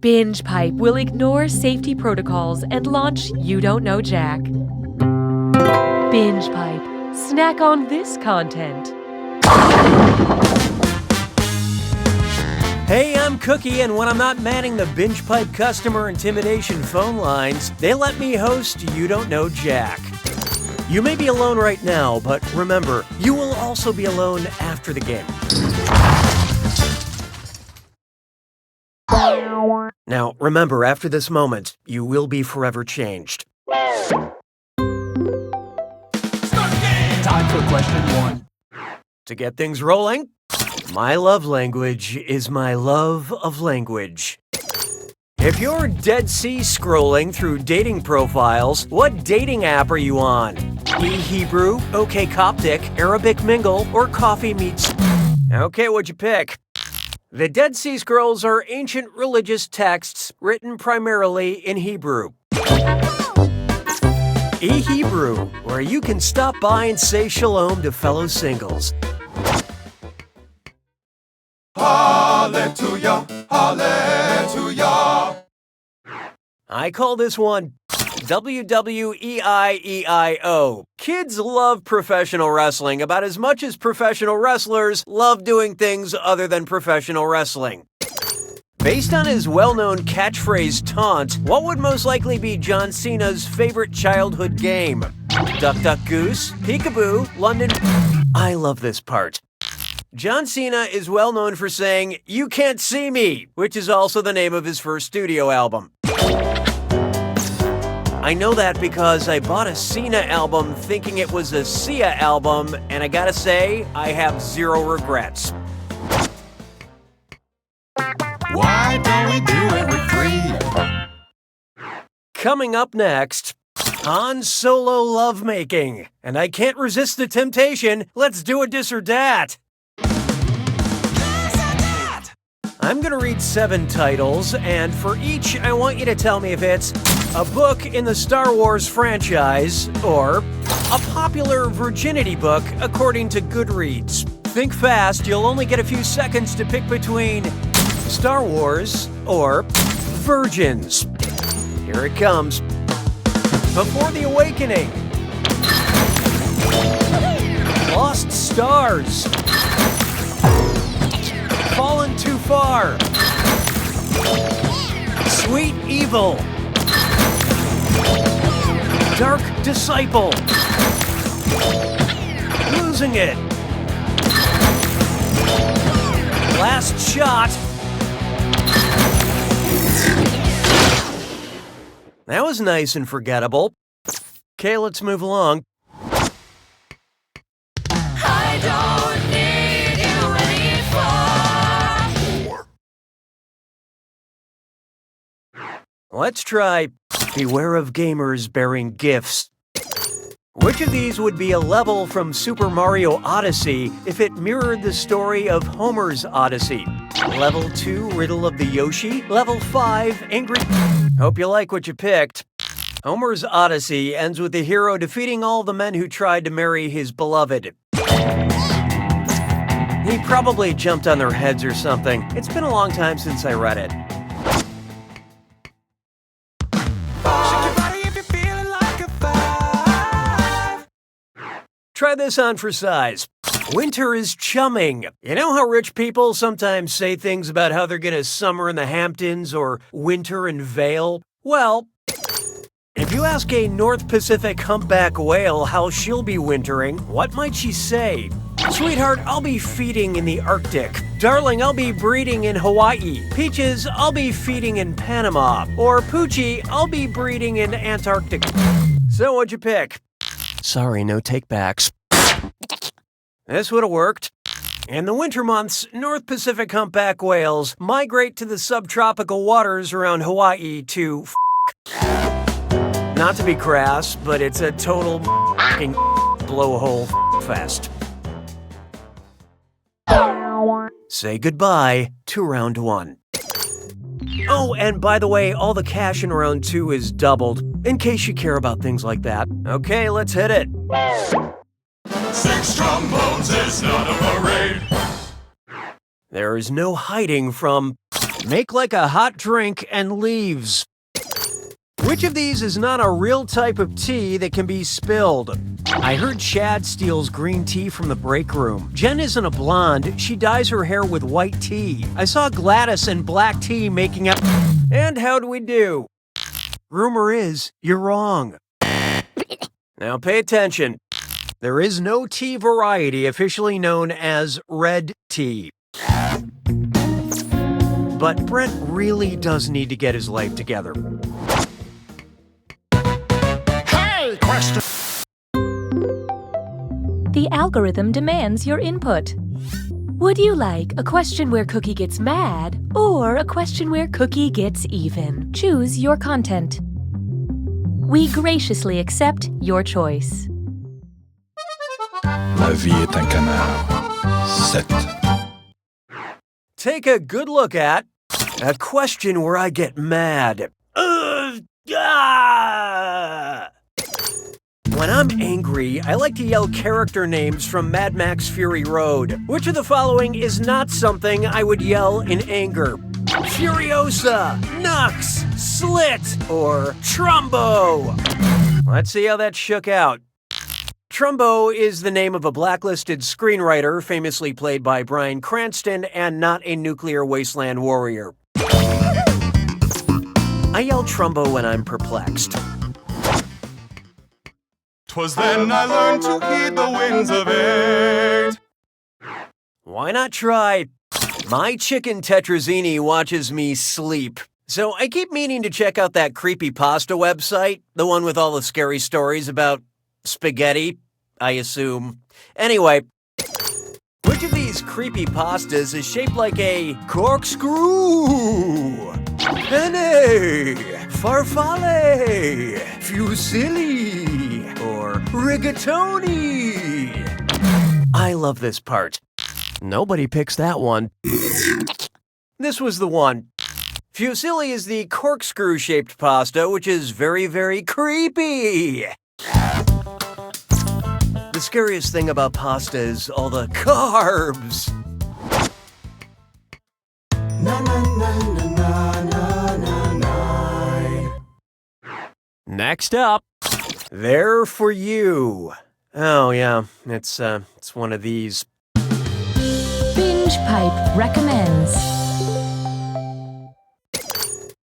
Binge Pipe will ignore safety protocols and launch You Don't Know Jack. Binge Pipe. Snack on this content. Hey, I'm Cookie, and when I'm not manning the Binge Pipe customer intimidation phone lines, they let me host You Don't Know Jack. You may be alone right now, but remember, you will also be alone after the game. Now, remember, after this moment, you will be forever changed. Time for question 1. To get things rolling, my love language is my love of language. If you're dead sea scrolling through dating profiles, what dating app are you on? eHebrew, OkCoptic, Arabic Mingle, or Coffee Meets? Okay, what'd you pick? The Dead Sea Scrolls are ancient religious texts written primarily in Hebrew. eHebrew, where you can stop by and say shalom to fellow singles. Hallelujah, hallelujah. I call this one WWEIEIO. Kids love professional wrestling about as much as professional wrestlers love doing things other than professional wrestling. Based on his well-known catchphrase taunt, what would most likely be John Cena's favorite childhood game? Duck Duck Goose, Peekaboo, London... I love this part. John Cena is well known for saying, "You can't see me," which is also the name of his first studio album. I know that because I bought a Cena album thinking it was a Sia album, and I gotta say, I have zero regrets. Why don't we do it with 3? Coming up next, Han Solo lovemaking. And I can't resist the temptation, let's do a this or dat. I'm gonna read 7 titles, and for each, I want you to tell me if it's a book in the Star Wars franchise or a popular virginity book according to Goodreads. Think fast, you'll only get a few seconds to pick between Star Wars or virgins. Here it comes. Before the Awakening. Lost Stars. Fallen Too Far. Sweet Evil. Dark Disciple. Losing It. Last Shot. That was nice and forgettable. Okay, let's move along. I don't need you anymore. Let's try Beware of Gamers Bearing Gifts. Which of these would be a level from Super Mario Odyssey if it mirrored the story of Homer's Odyssey? Level 2, Riddle of the Yoshi. Level 5, Angry... Hope you like what you picked. Homer's Odyssey ends with the hero defeating all the men who tried to marry his beloved. He probably jumped on their heads or something. It's been a long time since I read it. Try this on for size. Winter is chumming. You know how rich people sometimes say things about how they're gonna summer in the Hamptons or winter in Vail? Well, if you ask a North Pacific humpback whale how she'll be wintering, what might she say? Sweetheart, I'll be feeding in the Arctic. Darling, I'll be breeding in Hawaii. Peaches, I'll be feeding in Panama. Or Poochie, I'll be breeding in Antarctica. So what'd you pick? Sorry, no takebacks. This would have worked. In the winter months, North Pacific humpback whales migrate to the subtropical waters around Hawaii to Not to be crass, but it's a total f***ing blowhole fest. Say goodbye to round 1. Oh, and by the way, all the cash in round 2 is doubled, in case you care about things like that. Okay, let's hit it. 6 trombones is not a parade. There is no hiding from Make like a hot drink and leaves. Which of these is not a real type of tea that can be spilled? I heard Chad steals green tea from the break room. Jen isn't a blonde. She dyes her hair with white tea. I saw Gladys and black tea making up. And how'd we do? Rumor is, you're wrong. Now pay attention. There is no tea variety officially known as red tea. But Brent really does need to get his life together. Hey, question. The algorithm demands your input. Would you like a question where Cookie gets mad or a question where Cookie gets even? Choose your content. We graciously accept your choice. La vie est un canard. 7. Take a good look at a question where I get mad. When I'm angry, I like to yell character names from Mad Max Fury Road. Which of the following is not something I would yell in anger? Furiosa, Nux, Slit, or Trumbo? Let's see how that shook out. Trumbo is the name of a blacklisted screenwriter famously played by Bryan Cranston and not a nuclear wasteland warrior. I yell Trumbo when I'm perplexed. 'Twas then I learned to heed the winds of 8. Why not try? My chicken tetrazzini watches me sleep. So I keep meaning to check out that creepypasta website, the one with all the scary stories about spaghetti, I assume. Anyway, which of these creepypastas is shaped like a corkscrew? Penne, farfalle, fusilli, or rigatoni? I love this part. Nobody picks that one. This was the one. Fusilli is the corkscrew-shaped pasta, which is very, very creepy. The scariest thing about pasta is all the carbs. Next up, They're For You. Oh yeah, it's one of these. Binge Pipe recommends.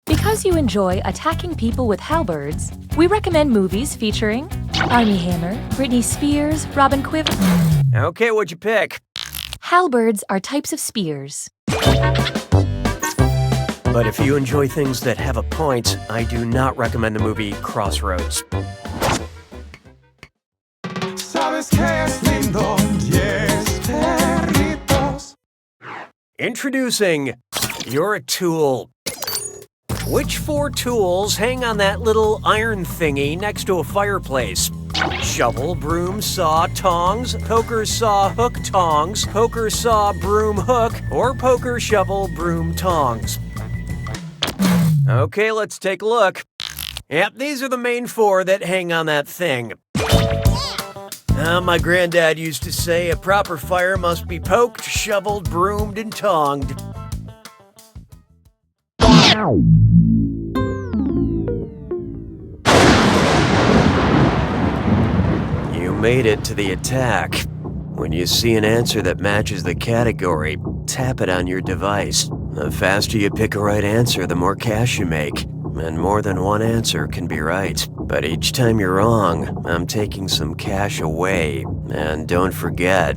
Because you enjoy attacking people with halberds, we recommend movies featuring Armie Hammer, Britney Spears, Robin Quiver. Okay, what'd you pick? Halberds are types of spears. But if you enjoy things that have a point, I do not recommend the movie Crossroads. Sabes que es lindo, 10 perritos. Introducing You're a Tool. Which 4 tools hang on that little iron thingy next to a fireplace? Shovel, broom, saw, tongs, poker, saw, hook, tongs, poker, saw, broom, hook, or poker, shovel, broom, tongs. Okay, let's take a look. Yep, these are the main 4 that hang on that thing. My granddad used to say a proper fire must be poked, shoveled, broomed, and tonged. You made it to the attack. When you see an answer that matches the category, tap it on your device. The faster you pick a right answer, the more cash you make. And more than one answer can be right. But each time you're wrong, I'm taking some cash away. And don't forget,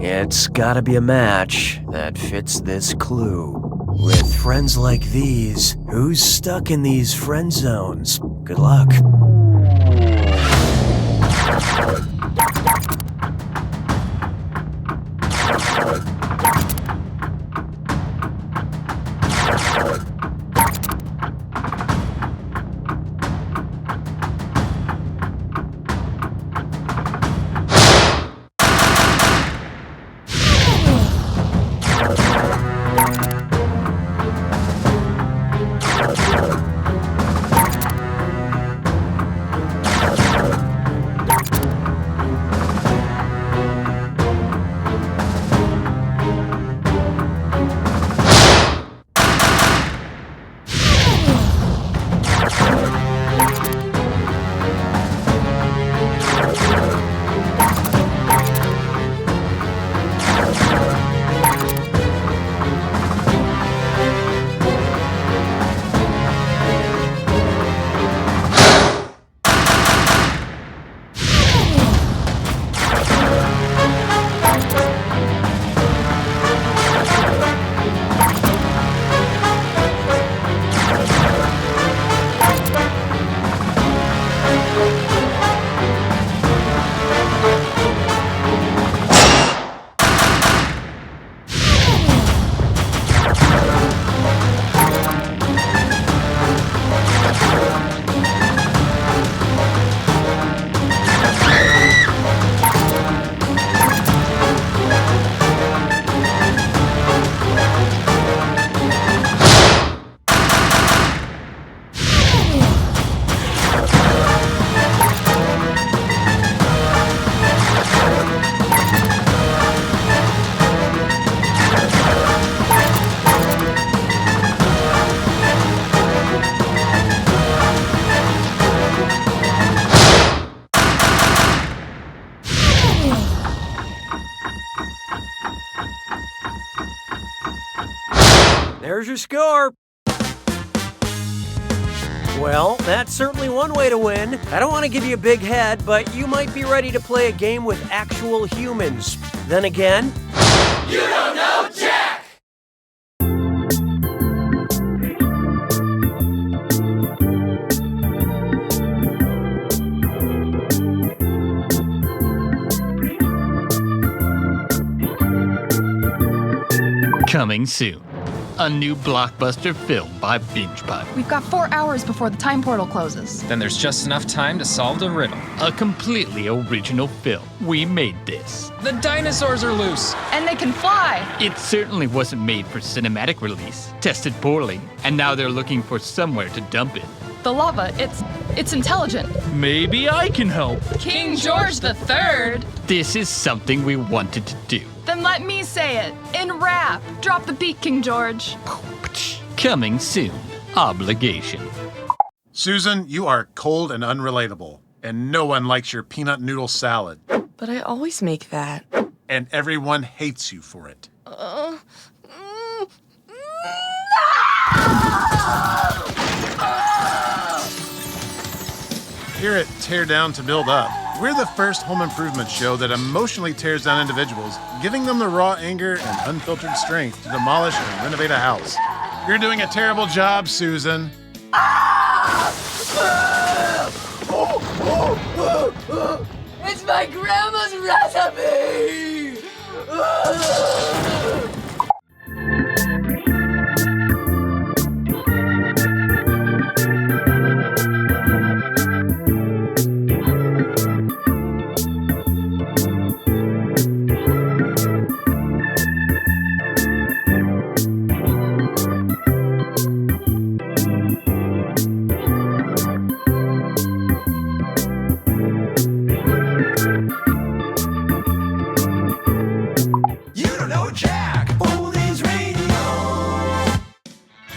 it's gotta be a match that fits this clue. With friends like these, who's stuck in these friend zones? Good luck. There's your score. Well, that's certainly one way to win. I don't want to give you a big head, but you might be ready to play a game with actual humans. Then again, You don't know Jack! Coming soon. A new blockbuster film by BingeBot. We've got 4 hours before the time portal closes. Then there's just enough time to solve the riddle. A completely original film. We made this. The dinosaurs are loose. And they can fly! It certainly wasn't made for cinematic release. Tested poorly, and now they're looking for somewhere to dump it. The lava, it's intelligent. Maybe I can help. King George III! This is something we wanted to do. Then let me say it, in rap. Drop the beat, King George. Coming soon. Obligation. Susan, you are cold and unrelatable, and no one likes your peanut noodle salad, But I always make that. and everyone hates you for it. Here at Tear Down to Build Up, we're the first home improvement show that emotionally tears down individuals, giving them the raw anger and unfiltered strength to demolish and renovate a house. You're doing a terrible job, Susan. It's my grandma's recipe!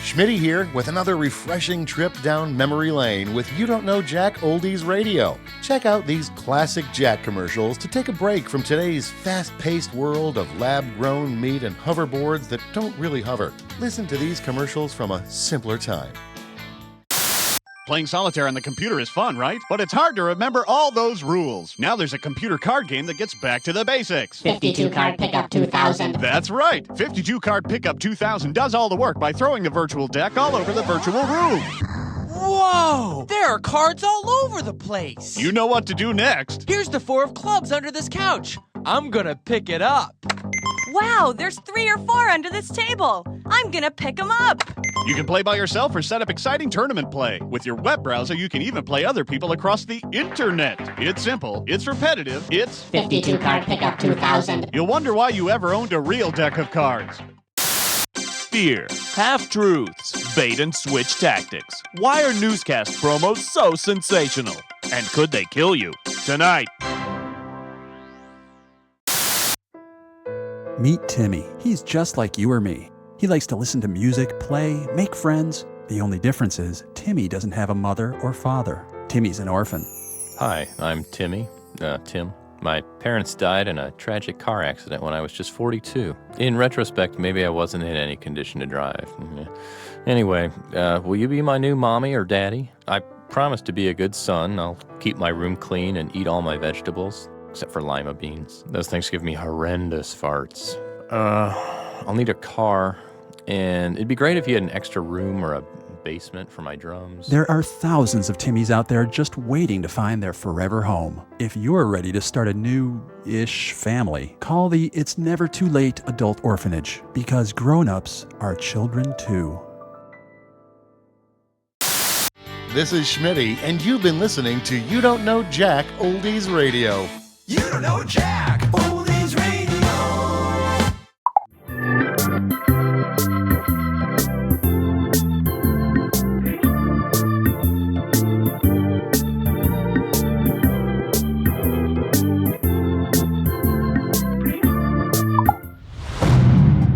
Schmitty here with another refreshing trip down memory lane with You Don't Know Jack Oldies Radio. Check out these classic Jack commercials to take a break from today's fast-paced world of lab-grown meat and hoverboards that don't really hover. Listen to these commercials from a simpler time. Playing solitaire on the computer is fun, right? But it's hard to remember all those rules. Now there's a computer card game that gets back to the basics. 52 Card Pickup 2000. That's right. 52 Card Pickup 2000 does all the work by throwing the virtual deck all over the virtual room. Whoa! There are cards all over the place. You know what to do next. Here's the 4 of clubs under this couch. I'm gonna pick it up. Wow, there's 3 or 4 under this table. I'm gonna pick them up. You can play by yourself or set up exciting tournament play. With your web browser, you can even play other people across the internet. It's simple, it's repetitive, it's 52 Card Pickup 2000. You'll wonder why you ever owned a real deck of cards. Fear, half-truths, bait-and-switch tactics. Why are newscast promos so sensational? And could they kill you? Tonight. Meet Timmy. He's just like you or me. He likes to listen to music, play, make friends. The only difference is Timmy doesn't have a mother or father. Timmy's an orphan. Hi, I'm Tim. My parents died in a tragic car accident when I was just 42. In retrospect, maybe I wasn't in any condition to drive. Anyway, will you be my new mommy or daddy? I promise to be a good son. I'll keep my room clean and eat all my vegetables, except for lima beans. Those things give me horrendous farts. I'll need a car, and it'd be great if you had an extra room or a basement for my drums. There are thousands of Timmys out there just waiting to find their forever home. If you're ready to start a new-ish family, call the It's Never Too Late Adult Orphanage, because grown-ups are children too. This is Schmitty, and you've been listening to You Don't Know Jack Oldies Radio. You don't know Jack Oldies Radio.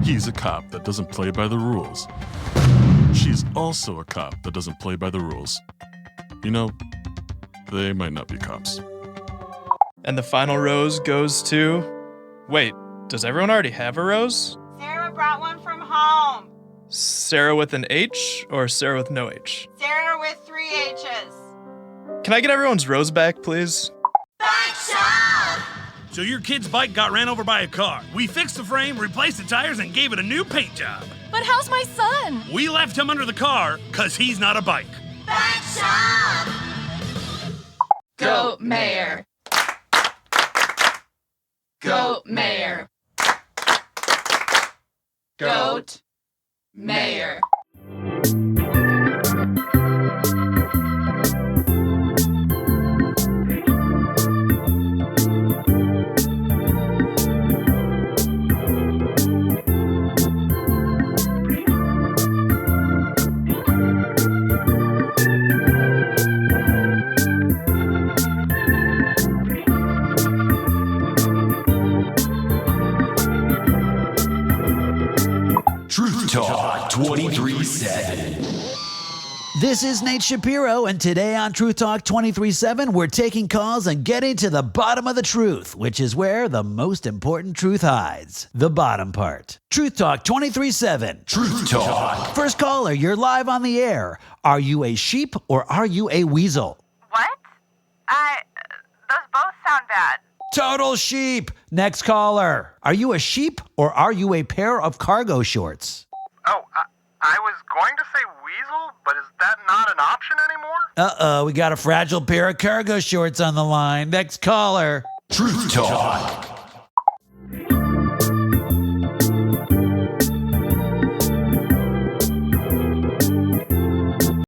He's a cop that doesn't play by the rules. She's also a cop that doesn't play by the rules. You know, they might not be cops. And the final rose goes to... Wait, does everyone already have a rose? Sarah brought one from home. Sarah with an H or Sarah with no H? Sarah with 3 H's. Can I get everyone's rows back, please? Back shop! So your kid's bike got ran over by a car. We fixed the frame, replaced the tires, and gave it a new paint job. But how's my son? We left him under the car because he's not a bike. Back shop! Goat mayor. Goat mayor. Goat mayor. Truth Talk 23/7. This is Nate Shapiro, and today on Truth Talk 23/7, we're taking calls and getting to the bottom of the truth, which is where the most important truth hides. The bottom part. Truth Talk 23/7. Truth Talk. First caller, you're live on the air. Are you a sheep or are you a weasel? What? Those both sound bad. Total sheep. Next caller. Are you a sheep or are you a pair of cargo shorts? Oh, I was going to say weasel, but is that not an option anymore? Uh-oh, we got a fragile pair of cargo shorts on the line. Next caller. Truth Talk.